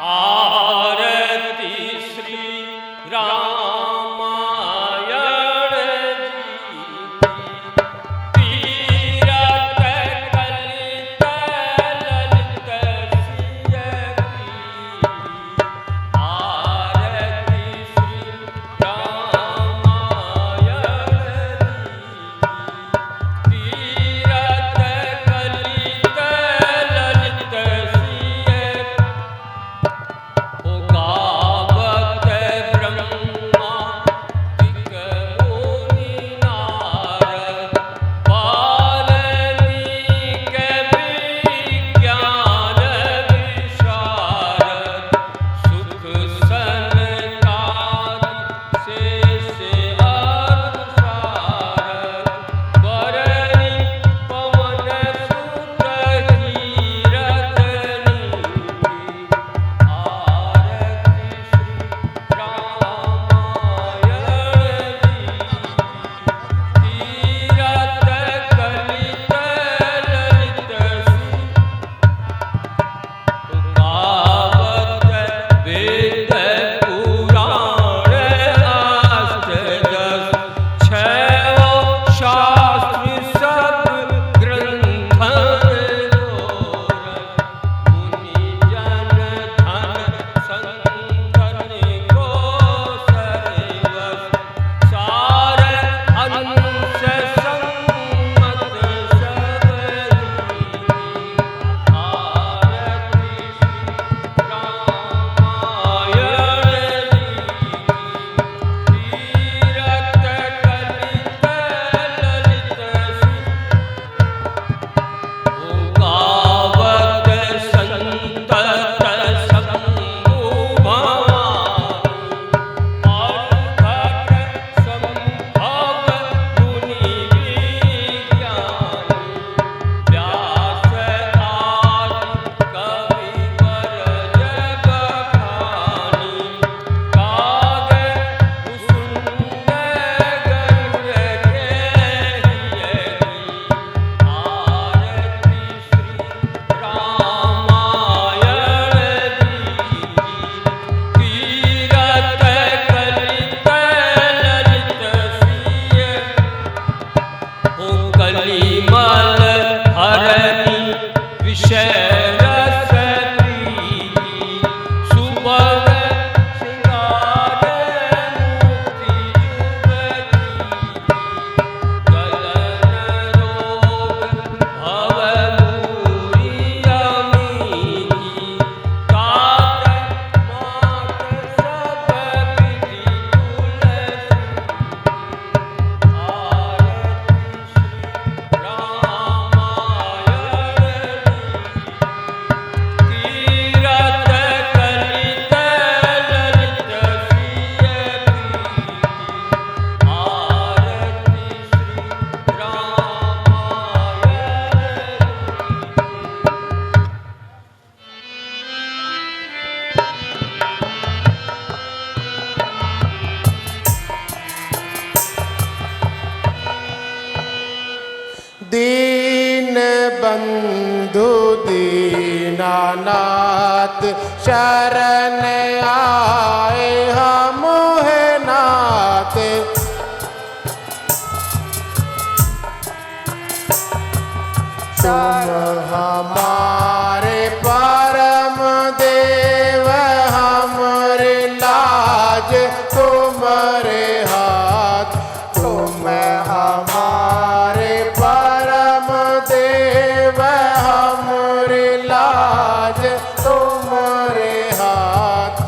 आरती श्री रामायण जी तीरथ कलित ललित सिय आरती श्री रामायण जी तीरथ कलित ललित सिय गावत ब्रह्मा दिक मुनि नारद वाल्मीकि विज्ञान विशारद सुख सनकादि शेष अनुसारद वरनि पवन सुत कीरत कलिमल हरनि विषय रस प्रीति सुबह सिंगार मुक्ति जुगति गलन रोग भव मूरी अमीति तात मात सब विधि तुलसी दीन बंधु दीनानाथ शरण आए हम है नाथ तुम हमारे परम देव हमरे लाज तुम्हारे हाथ तुम हमारे परम देव हमरे लाज तुम्हारे हाथ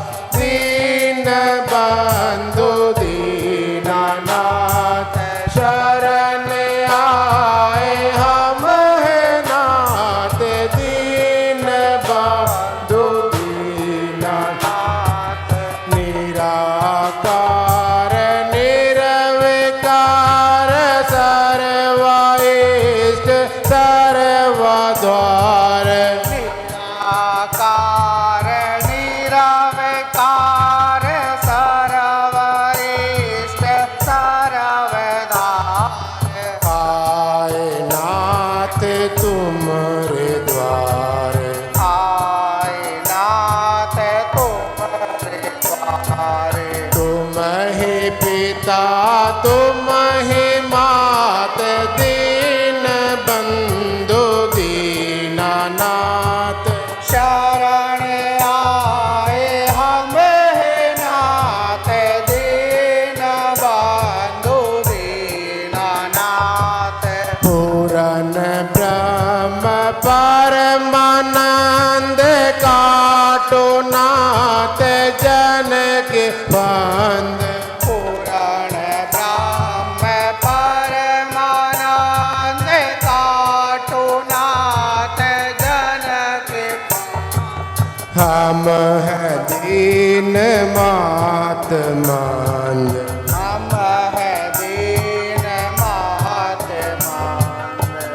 पिता तुम ही मात दीन बंधु दीनानाथ शरण आए हम है नाथ दीन बंधु दीनानाथ पूरन ब्रह्म परमानंद काटो नाथ जन के बंद पुराण ब्रह्म परमानंद काटो नाथ जन के हम है दीन मात मांद हम है दीन महात्मा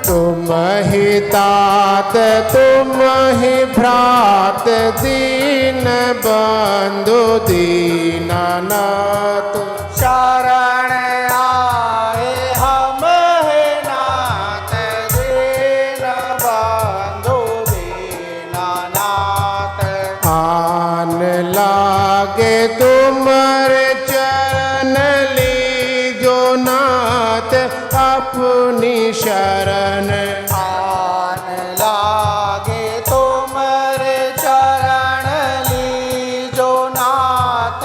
तुम ही तात तुम ही भ्रात दीन बंधु दीनानाथ शरण आए हम है नाथ दीन बंधु दीनानाथ आन लागे तुमरे चरण लीजो नाथ अपनी शरण आन लागे तुमरे चरण लीजो नाथ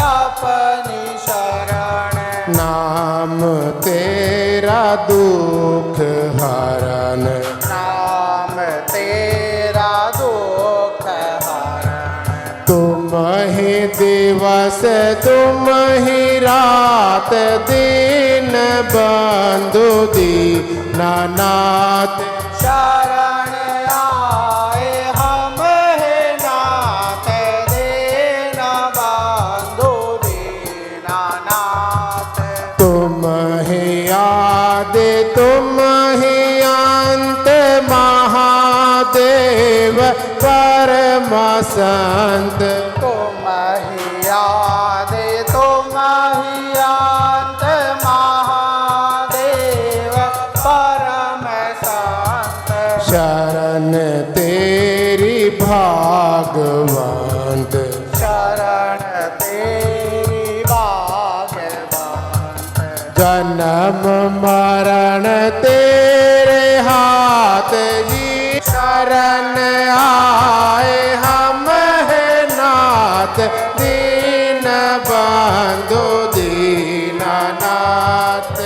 अपनी शरण नाम तेरा दुख हरण नाम तेरा दुख हरण तुम ही दिवस तुम ही रात दीन बंधु दीनानाथ शरण आए हम है नाथ दीन बंधु दीनानाथ तुम ही आदि तुम ही अंत महादेव परम संत तुम ही आदि तुम ही अंत महादेव परम संत शरण तेरी भागवंत शरण तेरी भागवंत जन्म मरण तेरे हाथ जी शरण आए हम है नाथ दीन बंधु दीनानाथ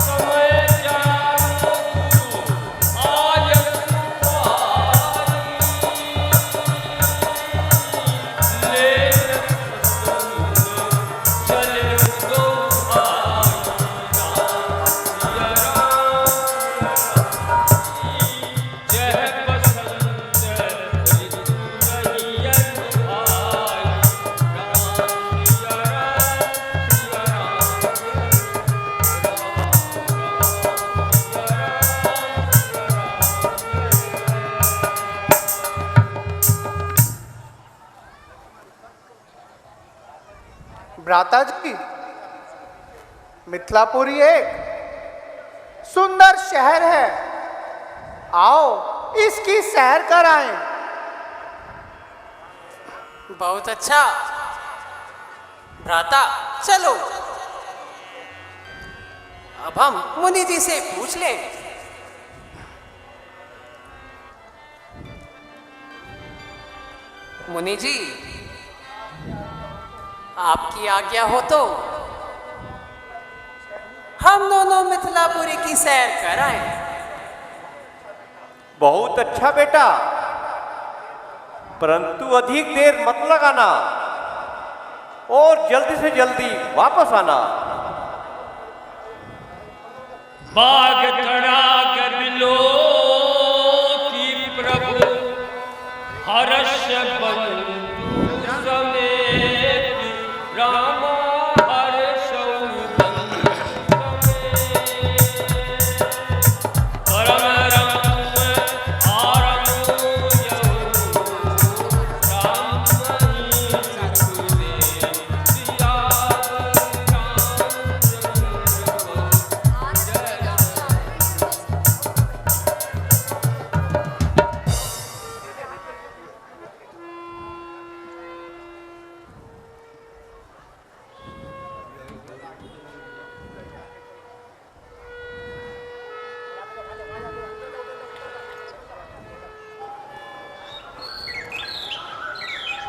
समय जानो आज ले चले दो जय बसंत ऋतु रहियन भाई भ्राता जी मिथिलापुरी एक सुंदर शहर है, आओ इसकी सैर कराएं। बहुत अच्छा भ्राता, चलो अब हम मुनि जी से पूछ लें। मुनि जी, आपकी आज्ञा हो तो हम दोनों मिथिलापुरी की सैर कराएं। बहुत अच्छा बेटा, परंतु अधिक देर मत लगाना और जल्दी से जल्दी वापस आना। बाग तड़ाग बिलो की प्रभु हर्ष बंधु समेत रामा हर्ष बंधु समेत परम रम आरम यौ राम सुखदेव सियावर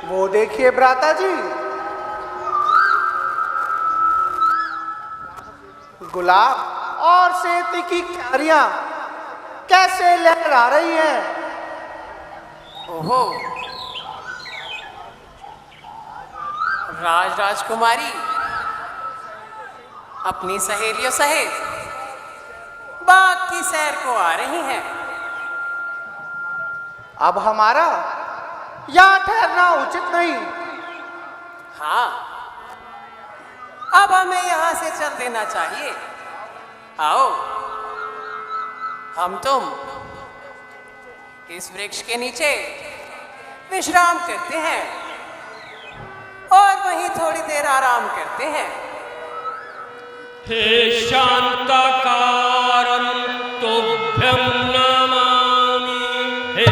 वो देखिए भ्राता जी, गुलाब और सेती की क्यारियां कैसे लहरा रही हैं। ओहो, राजकुमारी अपनी सहेलियों सहित बाग की सैर को आ रही हैं। अब हमारा यहाँ ठहरना उचित नहीं। हाँ, अब हमें यहाँ से चल देना चाहिए। आओ, हम तुम इस वृक्ष के नीचे विश्राम करते हैं और वहीं थोड़ी देर आराम करते हैं। हे शांताकारं तुभ्यं नमामि। हे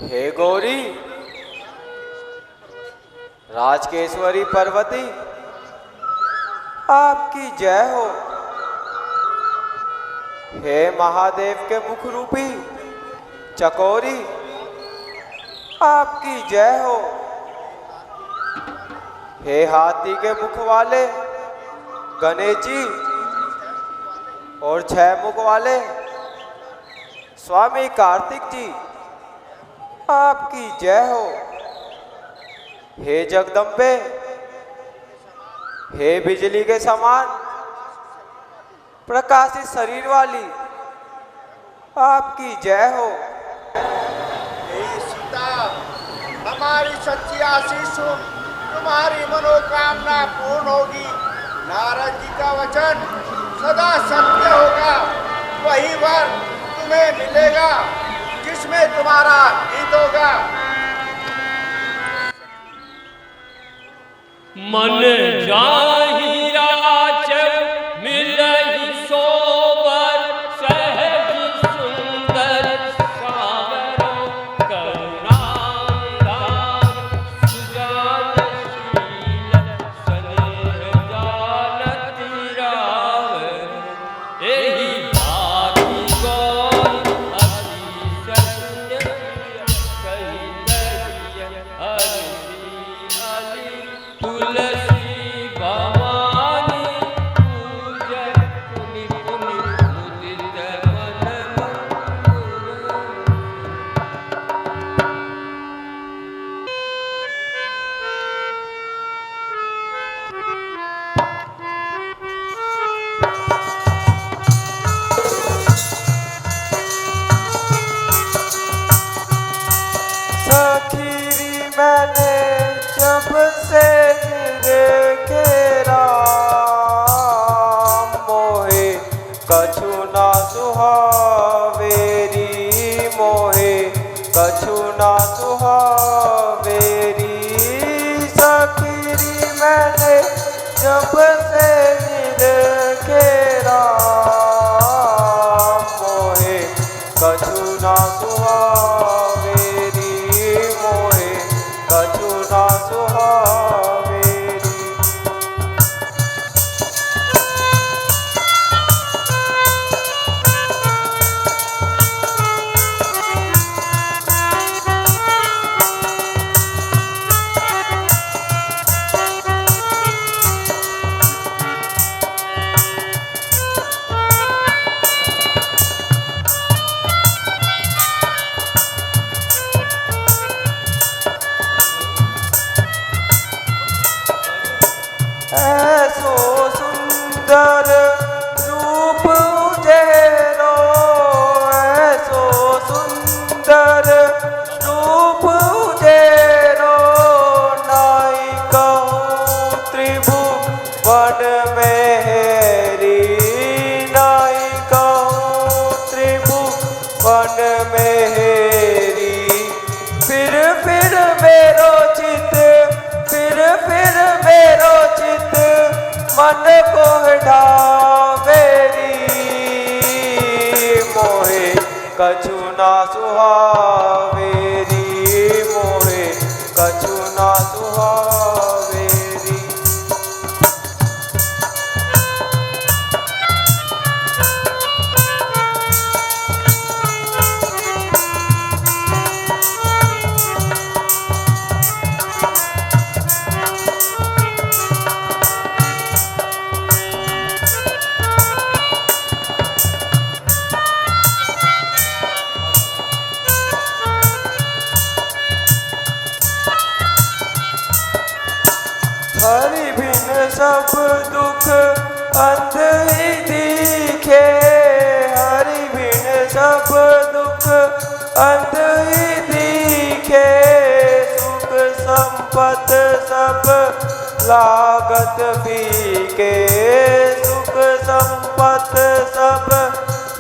हे गौरी, राजकेश्वरी पार्वती, आपकी जय हो। हे महादेव के मुख रूपी चकोरी, आपकी जय हो। हे हाथी के मुख वाले गणेश जी और 6 मुख वाले स्वामी कार्तिक जी, आपकी जय हो। हे जगदम्बे, हे बिजली के समान प्रकाशित शरीर वाली, आपकी जय हो। हे सीता, हमारी सच्ची आशीष सुन, तुम्हारी मनोकामना पूर्ण होगी। नारद जी का वचन सदा सत्य होगा। वही वर तुम्हें मिलेगा जिसमें तुम्हारा हित होगा। मन जाहि राज मिलहि सोबर, सहज सुंदर सावरो करुणाधार, सुजानशील स्नेह जानति राव, एहि भाति गौर अति सत्य कहि कहिय हरि अली। तुलसी भवानी पूजय पुनि पुनि मुदित मन मंगल। सखीरी मैंने जब से देखे राम, मोहे कछु ना सुहावेरी, मोहे कछु ना सुहावेरी। सखीरी मैंने जब से देखे राम, मोहे कछु ना सुहावेरी, मोहे कछु ना सुहावेरी। मन को ढावेरी मोहे कछु ना सुहावेरी मोहे कछु ना सुहावेरी। हरि बिन सब दुख अंत ही दिखे हरि बिन सब दुख अंत ही दिखे सुख संपत सब लागत फीके सुख संपत सब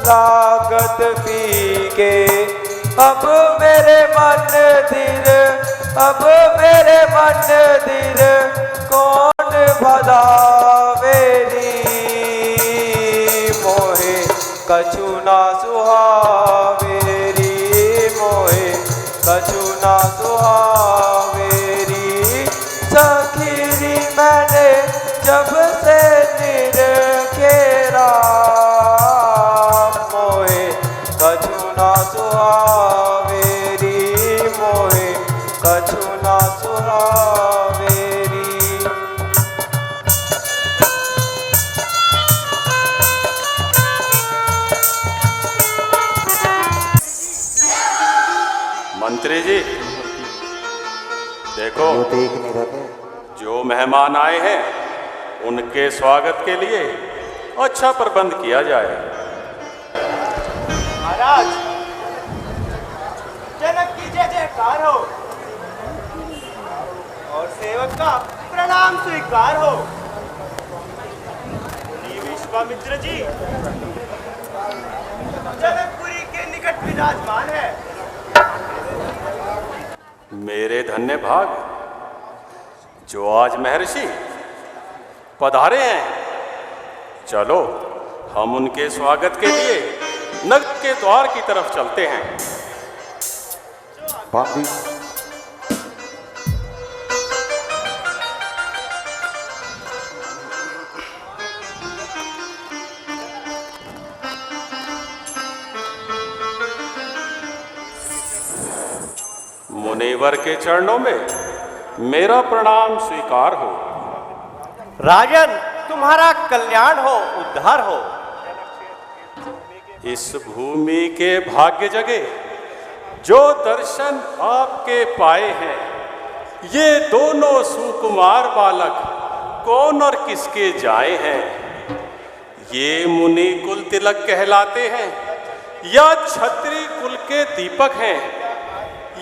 लागत फीके। अब मेरे मन धीर अब मेरे मन धीर कौन भदावेरी मोहे कछु ना सुहावेरी मोहे कछु ना सुहावेरी। सखीरी मैंने जब से निरखेरा मोहे कछु ना सुहावेरी मोहे कछु ना सुहावेरी। मंत्री जी देखो, जो मेहमान आए हैं उनके स्वागत के लिए अच्छा प्रबंध किया जाए। महाराज, जनक की जय जयकार हो और सेवक का प्रणाम स्वीकार हो। मुनि विश्वामित्र जी जनकपुरी के निकट विराजमान है। मेरे धन्य भाग जो आज महर्षि पधारे हैं। चलो हम उनके स्वागत के लिए नगर के द्वार की तरफ चलते हैं। मुनिवर के चरणों में मेरा प्रणाम स्वीकार हो। राजन, तुम्हारा कल्याण हो, उद्धार हो। इस भूमि के भाग्य जगे जो दर्शन आपके पाए हैं, ये दोनों सुकुमार बालक कौन और किसके जाए हैं? ये मुनि कुल तिलक कहलाते हैं या क्षत्रिय कुल के दीपक हैं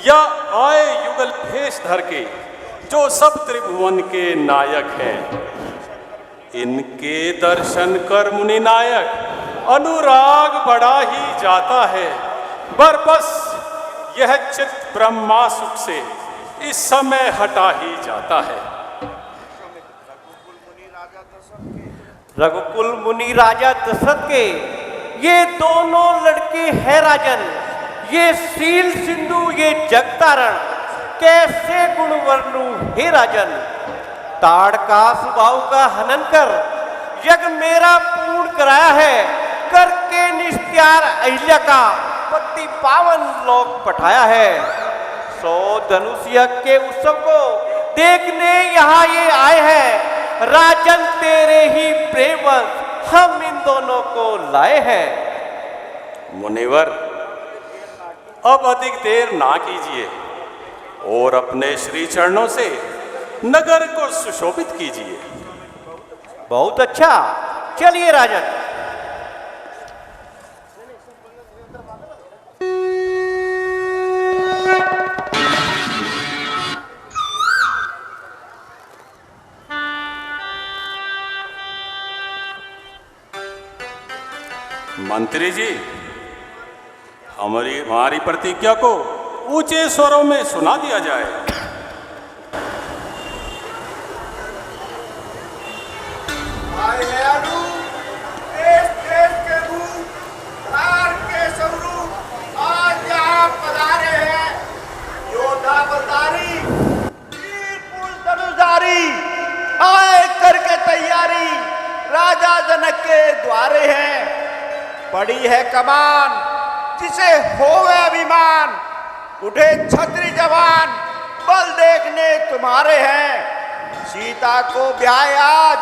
या आए युगल भेष धर के जो सब त्रिभुवन के नायक हैं? इनके दर्शन कर मुनि नायक अनुराग बढ़ा ही जाता है। पर बस यह चित्त ब्रह्मा सुख से इस समय हटा ही जाता है। रघुकुल मुनि राजा दशरथ के ये दोनों लड़के हैं राजन। ये शील सिंधु ये जगतारण कैसे गुण वर्णु हे राजन। ताड़का स्वभाव का हनन कर यज्ञ मेरा पूर्ण कराया है। करके निस्त्यार अहिल्या का पति पावन लोक पठाया है। 100 धनुष यज्ञ के उत्सव को देखने यहाँ ये आए हैं। राजन तेरे ही प्रेमवश हम इन दोनों को लाए हैं। मुनिवर, अब अधिक देर ना कीजिए और अपने श्री चरणों से नगर को सुशोभित कीजिए। बहुत अच्छा, चलिए राजन। मंत्री जी, हमारी प्रतिज्ञा को ऊंचे स्वरों में सुना दिया जाए। वही है कमान जिसे होवे अभिमान, उठे छत्री जवान, बल देखने तुम्हारे हैं। सीता को ब्याह आज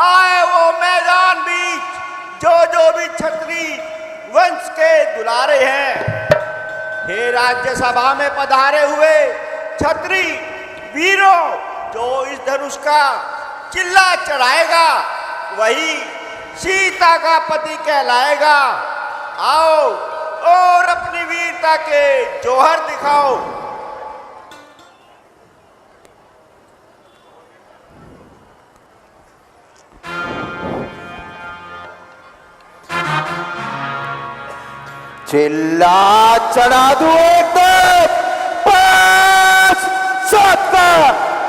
आए वो मैदान बीच, जो भी छत्री वंश के दुलारे हैं। हे राज्यसभा में पधारे हुए छत्री वीरों, जो इस धनुष का चिल्ला चढ़ाएगा वही सीता का पति कहलाएगा। आओ और अपनी वीरता के जौहर दिखाओ। चिल्ला चढ़ा दू एकदम 5-7 का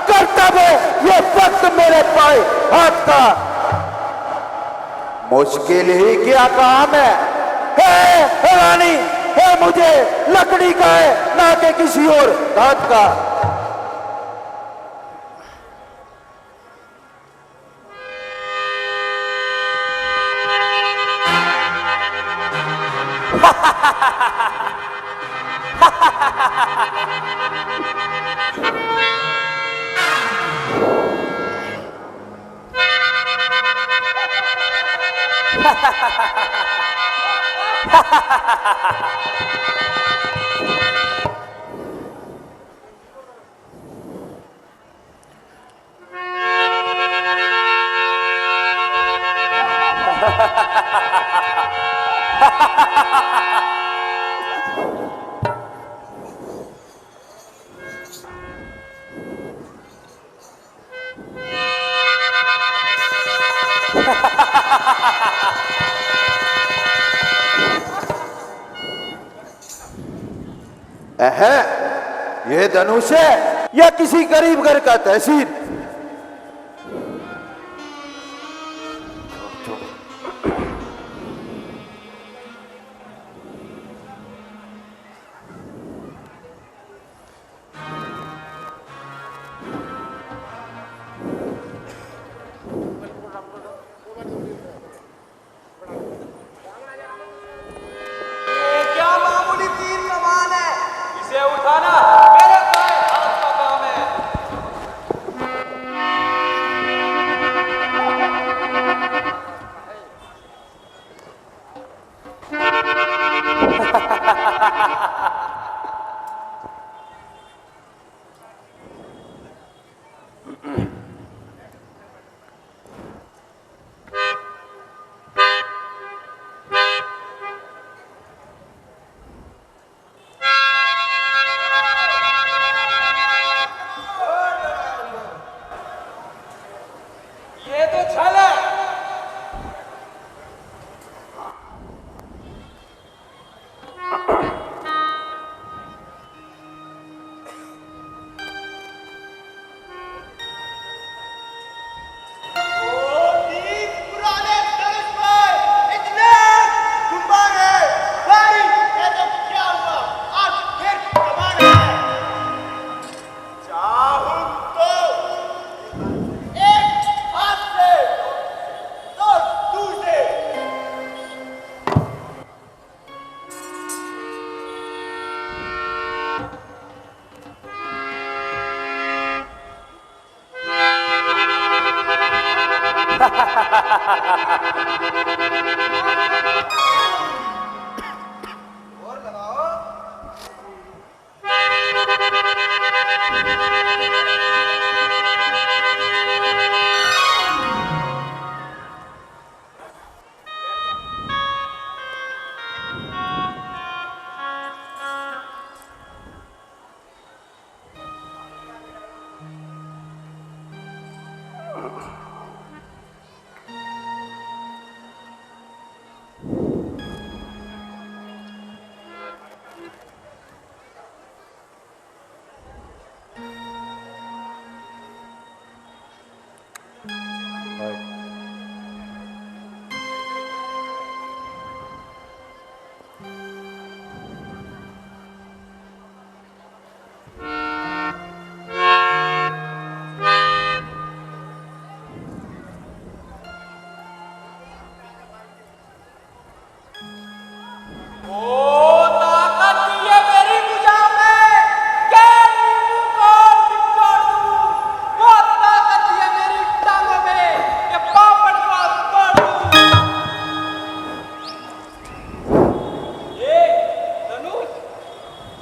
कर्तव्य, ये वक्त मेरे पाए हाथ का। मुश्किल ही क्या काम है, हे रानी, हे मुझे लकड़ी का है ना कि किसी और धात का। ये धनुष है या किसी गरीब घर का तहसील? क्या मामूली तीर कमान है, इसे उठाना मेरे दाएं हाथ का काम है। ये तो छल है।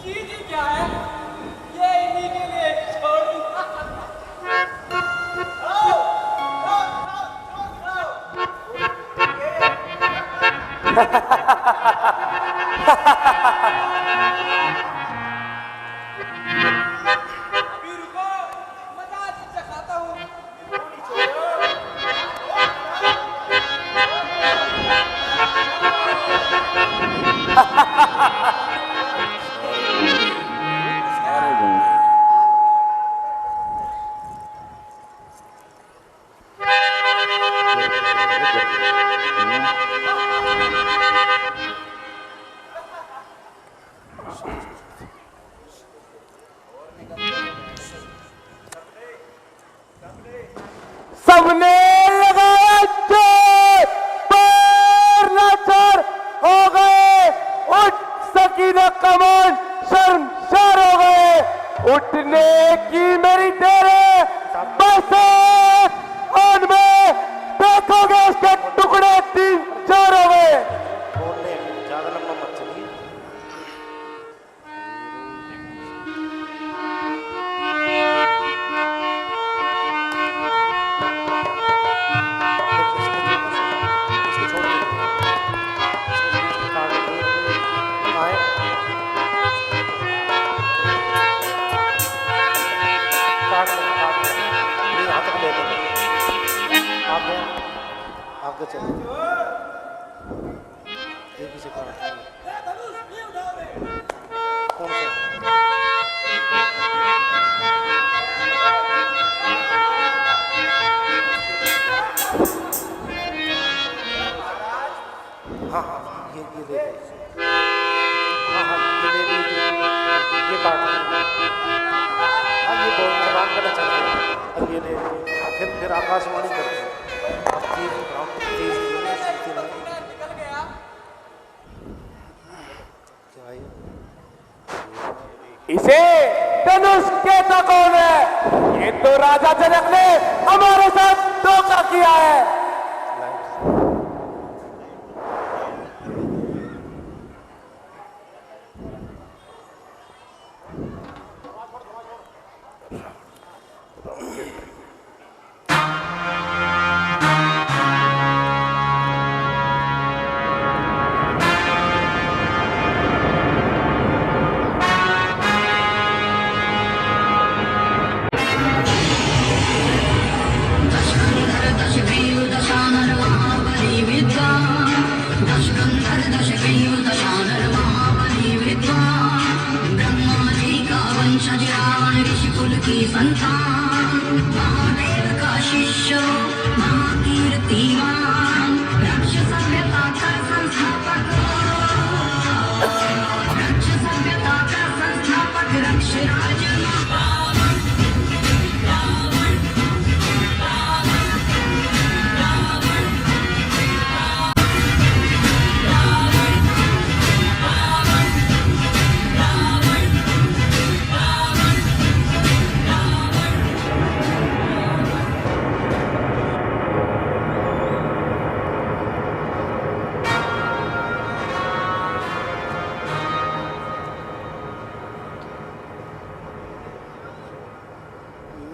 चीज क्या है ये इन्हीं के लिए छोड़ दूंगा। अभी रुको, मजा चखाता हूँ। सबने लगाया जोर, पैर लाचार हो गए, उठ सकीना कमान शर्मसार हो गए, उठने की मेरी देर है, बस और में देखोगे इसके टुकड़े 3-4 हो गए। ज्यादा लंबा मत चलिए। आगे चलो, ये पीछे कौन सा? हाँ हाँ ये ले हाँ हाँ ये ले ये काट हाँ ये बहुत जवान करना चाहते हैं। अब ये ले फिर आकाशवाणी करते हैं। अब तेज निकल गया। क्या है इसे धनुष कहता कौन है? ये तो राजा जनक ने हमारे साथ धोखा किया है।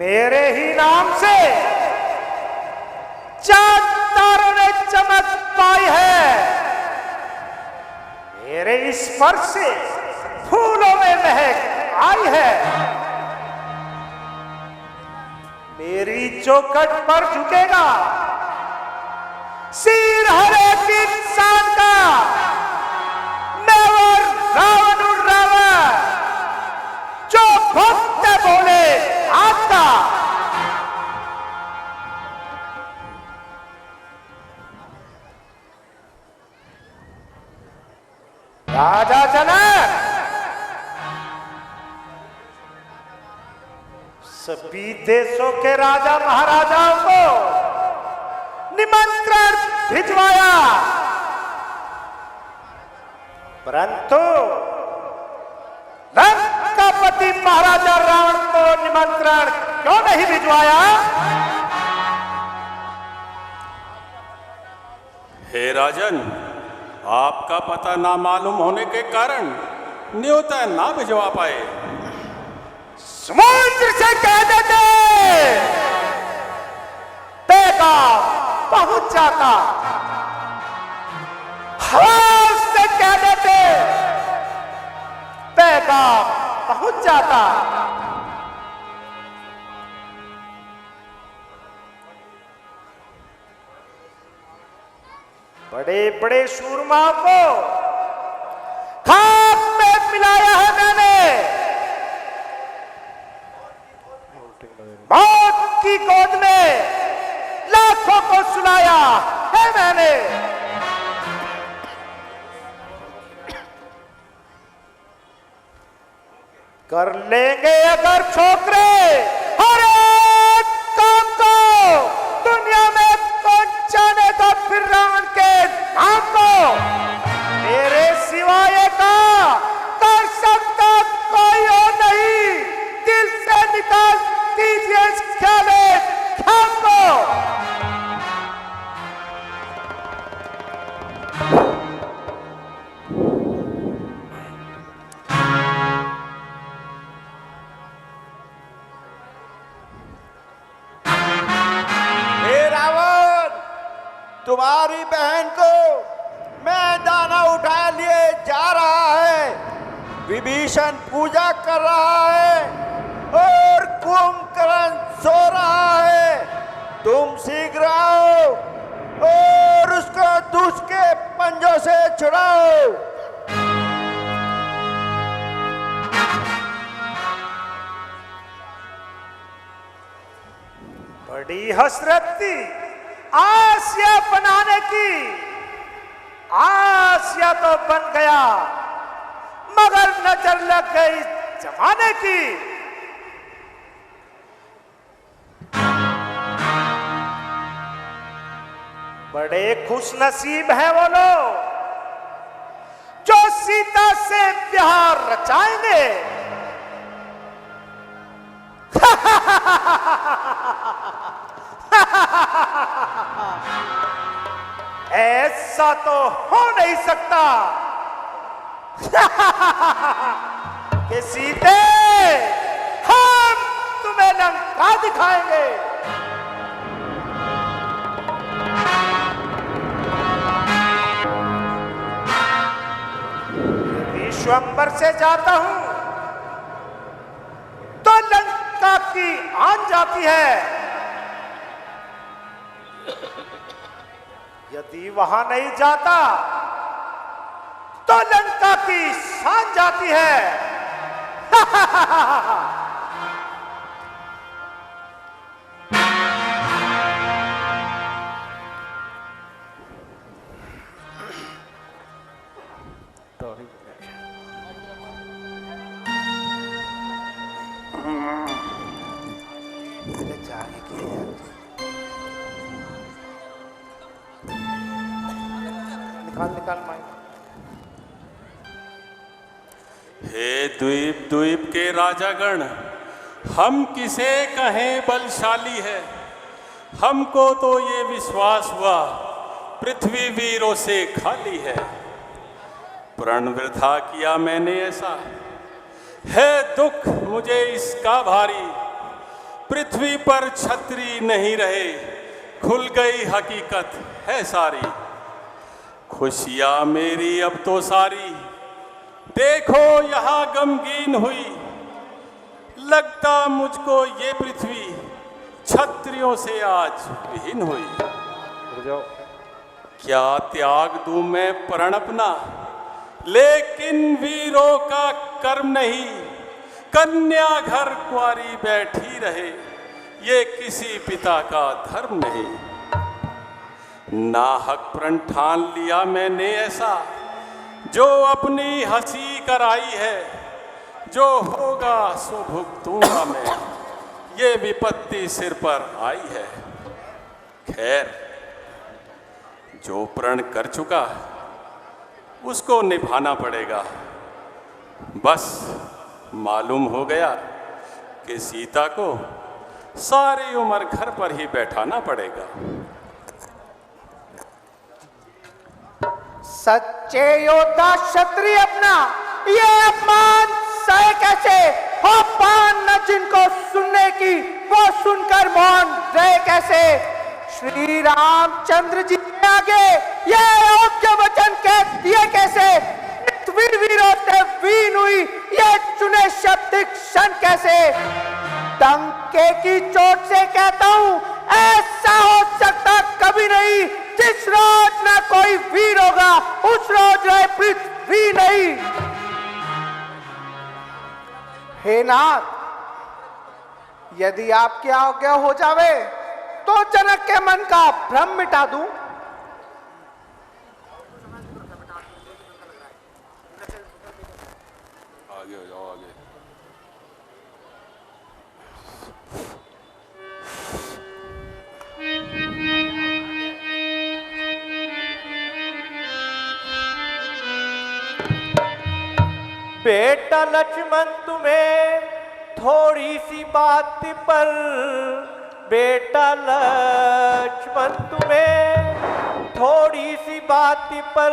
मेरे ही नाम से चांद तारों ने चमक पाई है। मेरे स्पर्श से फूलों में महक आई है। मेरी चौखट पर झुकेगा सिर हर एक इंसान का। मैं और रावण रावण जो भक्त बोले आता। राजा जनक सभी देशों के राजा महाराजाओं को निमंत्रण भिजवाया, परंतु लंकापति महाराजा रावण को निमंत्रण क्यों नहीं भिजवाया? हे राजन, आपका पता ना मालूम होने के कारण न्योता ना भिजवा पाए। समुद्र से कह देते पैगाम पहुंच जाता, हवा से कह देते पैगाम पहुंच जाता। बड़े बड़े सूरमाओं को खाक में मिलाया है मैंने, मौत की गोद में लाखों को सुलाया है मैंने। कर लेंगे अगर छोकरे हर एक काम को, दुनिया में पहुंचाने का फिर रावण के नाम को, मेरे सिवाय का कर सकता कोई और नहीं। दिल से निकाल दीजिए इस ख्याल को। तुम्हारी बहन को मैदाना उठा लिए जा रहा है, विभीषण पूजा कर रहा है और कुंभकर्ण सो रहा है। तुम शीघ्र आओ और उसको दुष्ट के पंजों से छुड़ाओ। बड़ी हसरत थी आसिया बनाने की, आसिया तो बन गया मगर नजर लग गई जमाने की। बड़े खुश नसीब हैं वो लोग जो सीता से प्यार रचाएंगे। ऐसा तो हो नहीं सकता कि सीते हम तुम्हें लंका दिखाएंगे। विश्वंबर से जाता हूं तो लंका की आन जाती है, यदि वहां नहीं जाता तो लंका की शान जाती है। निकाल हे द्वीप द्वीप के राजागण, हम किसे कहें बलशाली है। हमको तो ये विश्वास हुआ पृथ्वी वीरों से खाली है। प्रण वृथा किया मैंने ऐसा, है दुख मुझे इसका भारी। पृथ्वी पर छत्री नहीं रहे, खुल गई हकीकत है सारी। खुशियाँ मेरी अब तो सारी देखो यहाँ गमगीन हुई। लगता मुझको ये पृथ्वी छत्रियों से आज विहीन हुई। क्या त्याग दूं मैं प्रण अपना, लेकिन वीरों का कर्म नहीं। कन्या घर कुंवारी बैठी रहे, ये किसी पिता का धर्म नहीं। नाहक प्रण ठान लिया मैंने ऐसा, जो अपनी हंसी कराई है। जो होगा सो भुगतूंगा मैं, ये विपत्ति सिर पर आई है। खैर जो प्रण कर चुका उसको निभाना पड़ेगा। बस मालूम हो गया कि सीता को सारी उम्र घर पर ही बैठाना पड़ेगा। सच्चे योद्धा क्षत्रिय अपना ये अपमान सहे कैसे? हो पान न जिनको सुनने की, वो सुनकर मौन रहे कैसे? श्री रामचंद्र जी के आगे ये अयोग्य वचन कह दिए कैसे? वीर वीरों वीन हुई ये चुने शब्द क्षण कैसे? डंके की चोट से कहता हूं, ऐसा हो सकता कभी नहीं। जिस रोज ना कोई वीर होगा, उस रोज रहे पृथ्वी नहीं। हे नाथ, यदि आपकी आज्ञा हो जावे तो जनक के मन का भ्रम मिटा दूं। आगे हो जाओ, आगे। बेटा लक्ष्मण तुम्हें थोड़ी सी बात पर, बेटा लक्ष्मण तुम्हें थोड़ी सी बात पर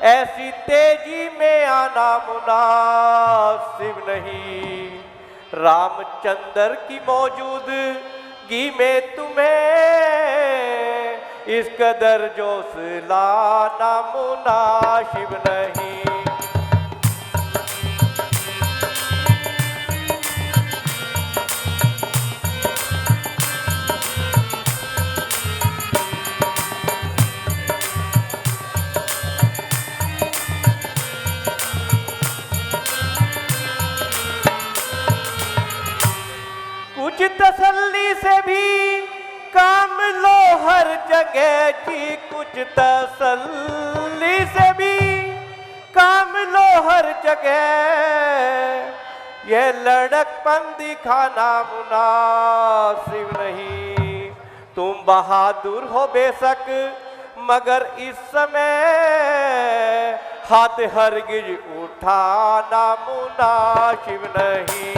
ऐसी तेजी में आना मुनासिब नहीं। रामचंद्र की मौजूदगी में तुम्हें इस कदर जोश लाना मुनासिब नहीं। कुछ तसल्ली से भी काम लो हर जगह जी, कुछ तसल्ली से भी काम लो हर जगह। यह लड़कपन दिखाना मुनासिब नहीं। तुम बहादुर हो बेशक, मगर इस समय हाथ हरगिज उठाना मुनासिब नहीं।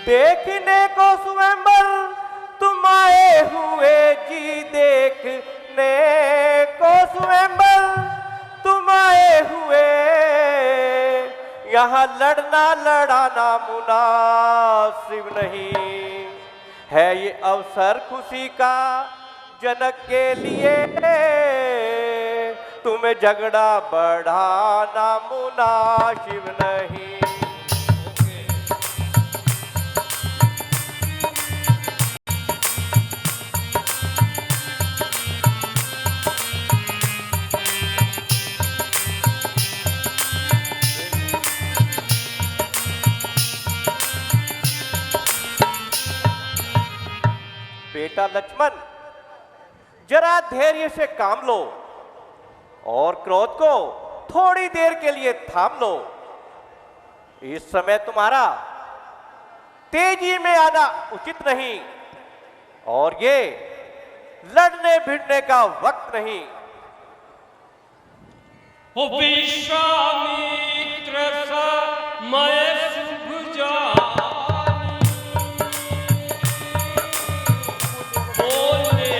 देखने को स्वयंवर तुम आए हुए जी, देखने को स्वयंवर तुम आए हुए। यहाँ लड़ना लड़ाना मुनासिब नहीं है। ये अवसर खुशी का जनक के लिए, तुम्हें झगड़ा बढ़ाना मुनासिब नहीं। बेटा लक्ष्मण, जरा धैर्य से काम लो और क्रोध को थोड़ी देर के लिए थाम लो। इस समय तुम्हारा तेजी में आना उचित नहीं और ये लड़ने भिड़ने का वक्त नहीं। हो विश्वामित्र समय शुभ जानी, बोले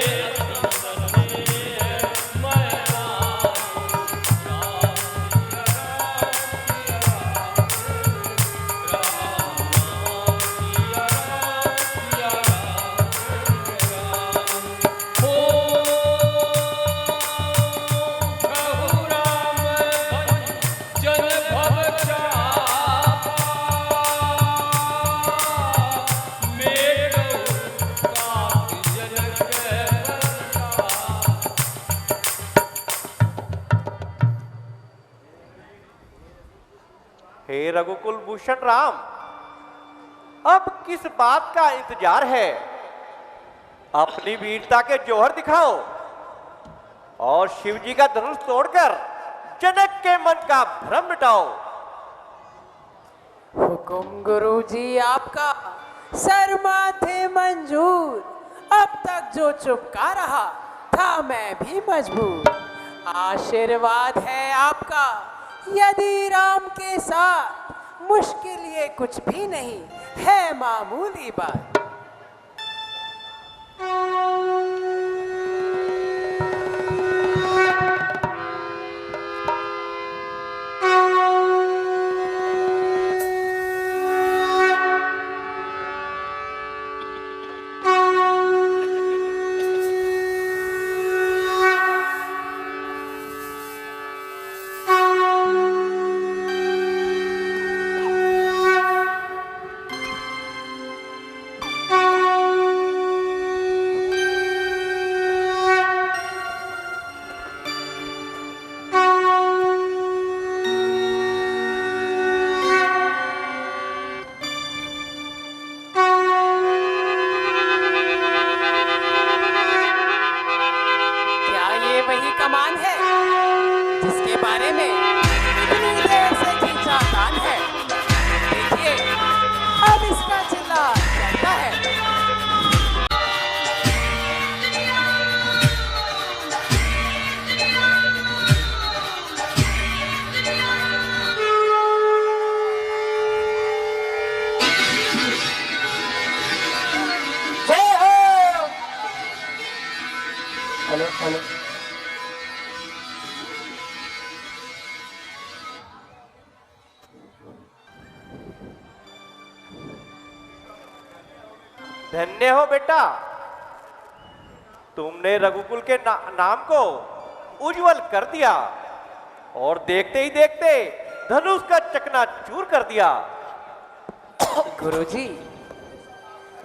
हे रघुकुल भूषण राम, अब किस बात का इंतजार है? अपनी वीरता के जौहर दिखाओ और शिवजी का धनुष तोड़कर जनक के मन का भ्रम मिटाओ। हुकुम गुरुजी आपका, सर माथे मंजूर। अब तक जो चुपका रहा था मैं भी मजबूर। आशीर्वाद है आपका यदि राम के साथ, मुश्किल ये कुछ भी नहीं है, मामूली बात। वही कमान है जिसके बारे में इतनी देर से खींचा तान है। देखिए अब इसका चिल्ला चलता है। जय हो। Hello hello. धन्य हो बेटा, तुमने रघुकुल के नाम को उज्जवल कर दिया और देखते ही देखते धनुष का चकनाचूर कर दिया। गुरुजी,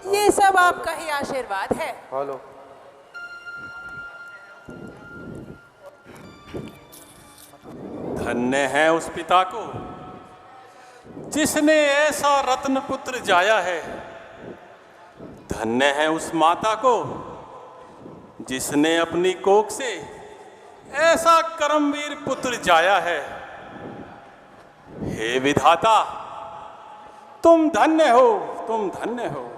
ये सब आपका ही आशीर्वाद है। हेलो। धन्य है उस पिता को जिसने ऐसा रत्न पुत्र जाया है। धन्य है उस माता को जिसने अपनी कोख से ऐसा कर्मवीर पुत्र जाया है। हे विधाता, तुम धन्य हो, तुम धन्य हो।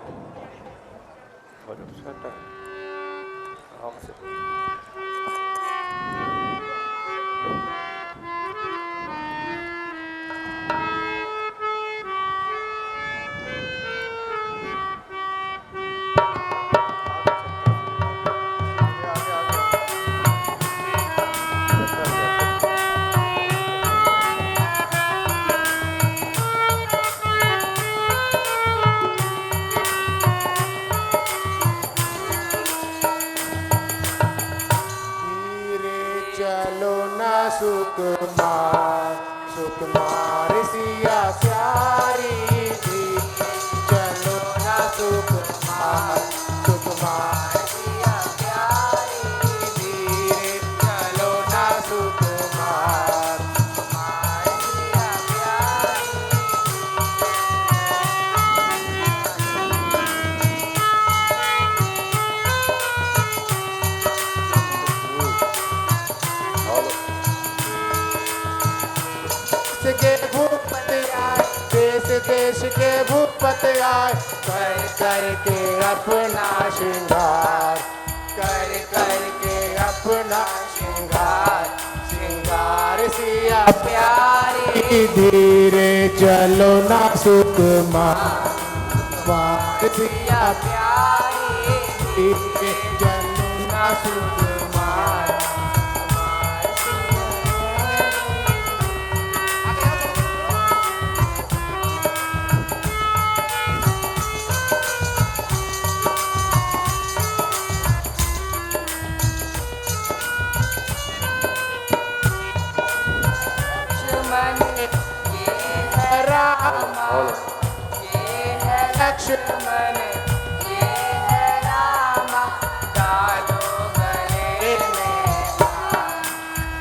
सुकुमार सुकुमार सिया प्यारी थी, चलो ना सुकुमार सुकुमार सिया प्यारी धीरे, चलो ना सुकुमार सुकुमार सिया प्यारी। के भूपति आए, देश देश के भूपति आए, कर कर के अपना श्रृंगार, कर कर के अपना श्रृंगार, श्रृंगार सिया प्यारी धीरे, चलो ना सुकुमार सुकुमार सिया प्यारी धीरे, चलो ना सुकुमार। लक्ष्मण ये है रामा, डालो गले में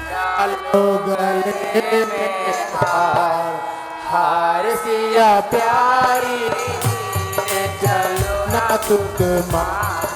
डालो गले में हार, हार सिया प्यारी, चलो ना सुकुमार